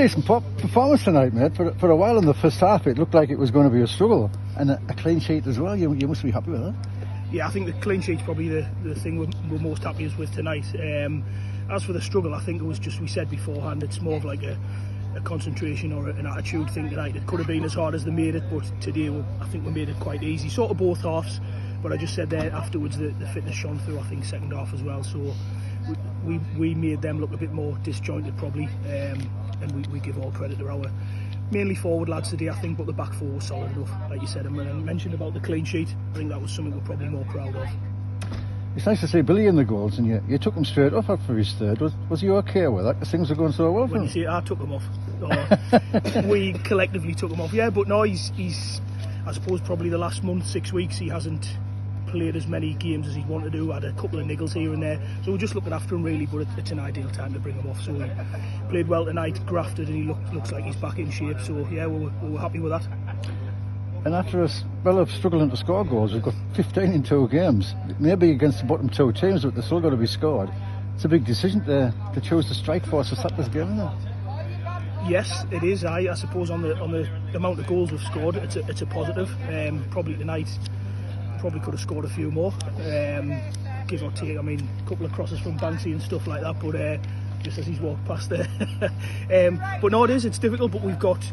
decent performance tonight, mate. For a while in the first half, it looked like it was going to be a struggle, and a clean sheet as well. You must be happy with that. Yeah, I think the clean sheet's probably the thing we're most happiest with tonight. As for the struggle, I think it was just, we said beforehand, it's more of like a concentration or an attitude thing tonight. It could have been as hard as they made it, but today I think we made it quite easy, sort of both halves. But I just said there afterwards that the fitness shone through, I think, second half as well. So we made them look a bit more disjointed probably, and we give all credit to our mainly forward lads today, I think, but the back four was solid enough, like you said. And when I mentioned about the clean sheet, I think that was something we're probably more proud of. It's nice to see Billy in the goals, and you took him straight off after his third. Was he okay with that? Because things were going so well for him. When you say I took him off, we collectively took him off. Yeah, but no, he's I suppose probably the last month, 6 weeks, he hasn't played as many games as he wanted to do. Had a couple of niggles here and there, so we're just looking after him really. But it's an ideal time to bring him off. So he played well tonight, grafted, and he looks like he's back in shape. So yeah, we're happy with that. And after a spell of struggling to score goals, we've got 15 in 2 games. Maybe against the bottom 2 teams, but they're still got to be scored. It's a big decision to choose the strike force to start this game, isn't it? Yes, it is. I suppose on the amount of goals we've scored, it's a positive. Probably tonight, probably could have scored a few more, give or take. I mean, a couple of crosses from Banksy and stuff like that, but just as he's walked past there. But no, it's difficult. But we've got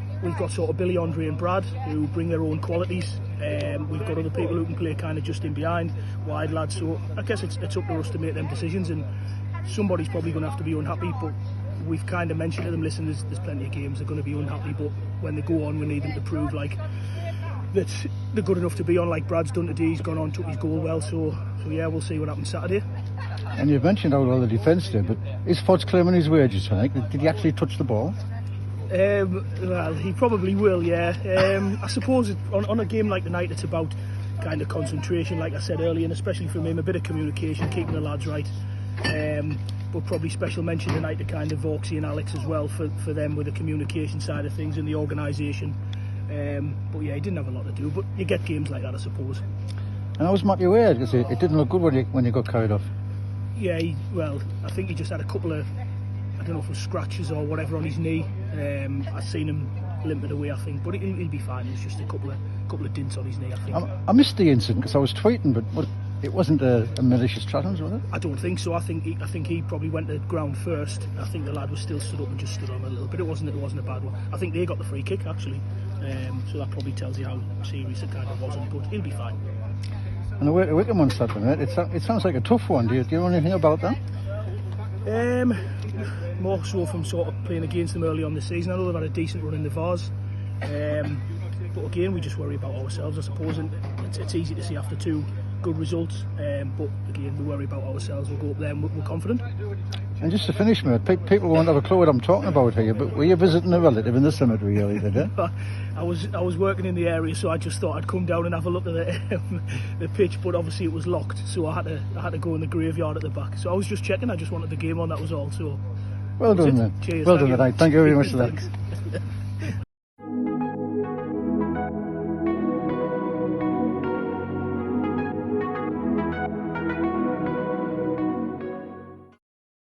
sort of Billy, Andre, and Brad who bring their own qualities. We've got other people who can play kind of just in behind, wide lads. So I guess it's up to us to make them decisions, and somebody's probably going to have to be unhappy. But we've kind of mentioned to them, listen, there's plenty of games they're going to be unhappy, but when they go on, we need them to prove like that they're good enough to be on, like Brad's done today. He's gone on, took his goal well, so yeah, we'll see what happens Saturday. And you've mentioned how well the defence did, but is Fod's claiming his wages tonight? Did he actually touch the ball? Well, he probably will, yeah. I suppose on a game like tonight, it's about kind of concentration, like I said earlier, and especially from him, a bit of communication, keeping the lads right. But probably special mention tonight to kind of Vauxy and Alex as well for them with the communication side of things and the organisation. But yeah, he didn't have a lot to do, but you get games like that, I suppose. And how was Matthew Wade? Because it didn't look good when you got carried off. Yeah, I think he just had a couple of, I don't know if it was scratches or whatever on his knee. I've seen him limping away, I think, but he'll be fine. It's just a couple of dints on his knee, I think. I missed the incident because I was tweeting, but it wasn't a malicious challenge, was it? I don't think so. I think he probably went to the ground first. I think the lad was still stood up and just stood on a little bit. It wasn't a bad one. I think they got the free kick actually, so that probably tells you how serious it kind of wasn't. But he'll be fine. And the Wickham on Saturday night, it sounds like a tough one. Do you know anything about that? More so from sort of playing against them early on this season. I know they've had a decent run in the Vars. But again, we just worry about ourselves, I suppose, and it's easy to see after 2 good results, but again, we worry about ourselves. We'll go up there and we're confident. And just to finish, mate, people won't have a clue what I'm talking about here, but were you visiting a relative in the cemetery earlier today? I was working in the area, so I just thought I'd come down and have a look at the pitch, but obviously it was locked, so I had to go in the graveyard at the back. So I was just checking. I just wanted the game on, that was all. So well done, mate. Cheers. Well done tonight. Thank you very much for that.